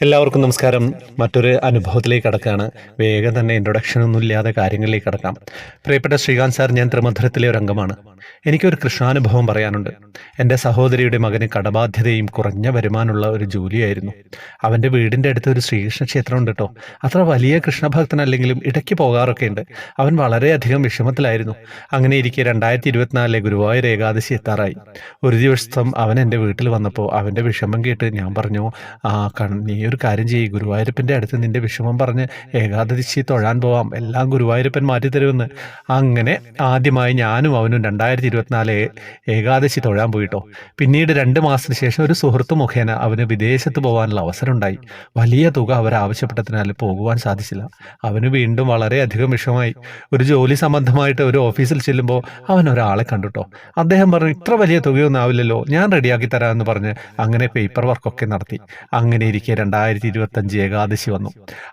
എല്ലാവർക്കും നമസ്കാരം. മറ്റൊരു അനുഭവത്തിലേക്ക് കടക്കുകയാണ്. വേഗം തന്നെ ഇൻട്രൊഡക്ഷനൊന്നും ഇല്ലാതെ കാര്യങ്ങളിലേക്ക് കടക്കാം. പ്രിയപ്പെട്ട ശ്രീകാന്ത് സാർ, ഞാൻ ത്രിമധുരത്തിലെ ഒരു അംഗമാണ്. എനിക്കൊരു കൃഷ്ണാനുഭവം പറയാനുണ്ട്. എൻ്റെ സഹോദരിയുടെ മകന് കടബാധ്യതയും കുറഞ്ഞ വരുമാനമുള്ള ഒരു ജോലിയായിരുന്നു. അവൻ്റെ വീടിൻ്റെ അടുത്ത് ഒരു ശ്രീകൃഷ്ണ ക്ഷേത്രം ഉണ്ട് കേട്ടോ. അത്ര വലിയ കൃഷ്ണഭക്തനല്ലെങ്കിലും ഇടയ്ക്ക് പോകാറൊക്കെ ഉണ്ട്. അവൻ വളരെയധികം വിഷമത്തിലായിരുന്നു. അങ്ങനെ ഇരിക്കെ 2024 ഗുരുവായൂർ ഏകാദശി എത്താറായി. ഒരു ദിവസം അവൻ എൻ്റെ വീട്ടിൽ വന്നപ്പോൾ അവൻ്റെ വിഷമം കേട്ട് ഞാൻ പറഞ്ഞു, നീ ഒരു കാര്യം ചെയ്യ്, ഗുരുവായൂരപ്പൻ്റെ അടുത്ത് നിന്റെ വിഷമം പറഞ്ഞ് ഏകാദശി തൊഴാൻ പോവാം, എല്ലാം ഗുരുവായൂരപ്പൻ മാറ്റിത്തരുമെന്ന്. അങ്ങനെ ആദ്യമായി ഞാനും അവനും 2024 ഏകാദശി തൊഴാൻ പോയിട്ടോ. പിന്നീട് 2 മാസത്തിന് ശേഷം ഒരു സുഹൃത്ത് മുഖേന അവന് വിദേശത്ത് പോകാനുള്ള അവസരം ഉണ്ടായി. വലിയ തുക അവരാവശ്യപ്പെട്ടതിനാൽ പോകുവാൻ സാധിച്ചില്ല. അവന് വീണ്ടും വളരെയധികം വിഷമമായി. ഒരു ജോലി സംബന്ധമായിട്ട് ഒരു ഓഫീസിൽ ചെല്ലുമ്പോൾ അവൻ ഒരാളെ കണ്ടുട്ടോ. അദ്ദേഹം പറഞ്ഞു, ഇത്ര വലിയ തുകയൊന്നും ആവില്ലല്ലോ, ഞാൻ റെഡിയാക്കി തരാമെന്ന് പറഞ്ഞ് അങ്ങനെ പേപ്പർ വർക്കൊക്കെ നടത്തി. അങ്ങനെ ഇരിക്കെ 2025 ഏകാദശി വന്നു.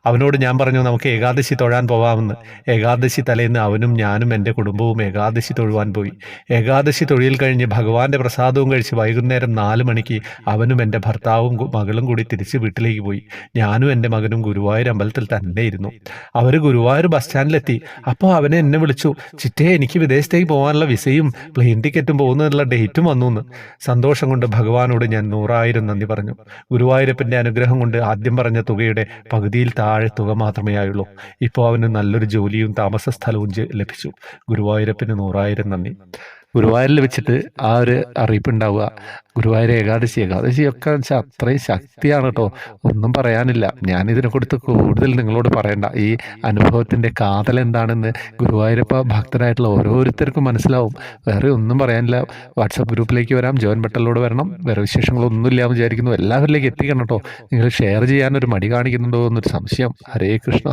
അവനോട് ഞാൻ പറഞ്ഞു, നമുക്ക് ഏകാദശി തൊഴാൻ പോവാമെന്ന്. ഏകാദശി തലേന്ന് അവനും ഞാനും എൻ്റെ കുടുംബവും ഏകാദശി തൊഴുവാൻ പോയി. ഏകാദശി തൊഴിൽ കഴിഞ്ഞ് ഭഗവാന്റെ പ്രസാദവും കഴിച്ച് വൈകുന്നേരം 4 മണിക്ക് അവനും എൻ്റെ ഭർത്താവും മകളും കൂടി തിരിച്ച് വീട്ടിലേക്ക് പോയി. ഞാനും എൻ്റെ മകനും ഗുരുവായൂർ അമ്പലത്തിൽ തന്നെ ഇരുന്നു. അവർ ഗുരുവായൂർ ബസ് സ്റ്റാൻഡിലെത്തി. അപ്പോൾ അവനെ എന്നെ വിളിച്ചു, ചിറ്റേ, എനിക്ക് വിദേശത്തേക്ക് പോകാനുള്ള വിസയും പ്ലെയിൻ ടിക്കറ്റും പോകുന്നതിനുള്ള ഡേറ്റും വന്നു എന്ന്. സന്തോഷം കൊണ്ട് ഭഗവാനോട് ഞാൻ 100,000 നന്ദി പറഞ്ഞു. ഗുരുവായൂരപ്പൻ്റെ അനുഗ്രഹം കൊണ്ട് ആദ്യം പറഞ്ഞ തുകയുടെ പകുതിയിൽ താഴെ തുക മാത്രമേ ആയുള്ളൂ. ഇപ്പോൾ അവന് നല്ലൊരു ജോലിയും താമസ സ്ഥലവും ലഭിച്ചു. ഗുരുവായൂരപ്പന് 100,000 നന്ദി. ഗുരുവായൂരിൽ വെച്ചിട്ട് ആ ഒരു അറിയിപ്പ് ഉണ്ടാവുക. ഗുരുവായൂർ ഏകാദശിയൊക്കെ വെച്ചാൽ അത്രയും ശക്തിയാണ് കേട്ടോ, ഒന്നും പറയാനില്ല. ഞാനിതിനെ കൊടുത്ത് കൂടുതൽ നിങ്ങളോട് പറയണ്ട. ഈ അനുഭവത്തിൻ്റെ കാതൽ എന്താണെന്ന് ഗുരുവായൂരപ്പ ഭക്തരായിട്ടുള്ള ഓരോരുത്തർക്കും മനസ്സിലാവും. വേറെ ഒന്നും പറയാനില്ല. വാട്സപ്പ് ഗ്രൂപ്പിലേക്ക് വരാം, ജോയിൻ ബട്ടണിലൂടെ വരണം. വേറെ വിശേഷങ്ങളൊന്നും ഇല്ലാന്ന് വിചാരിക്കുന്നു. എല്ലാവരിലേക്ക് എത്തിക്കണം കേട്ടോ. നിങ്ങൾ ഷെയർ ചെയ്യാനൊരു മടി കാണിക്കുന്നുണ്ടോ എന്നൊരു സംശയം. ഹരേ കൃഷ്ണ.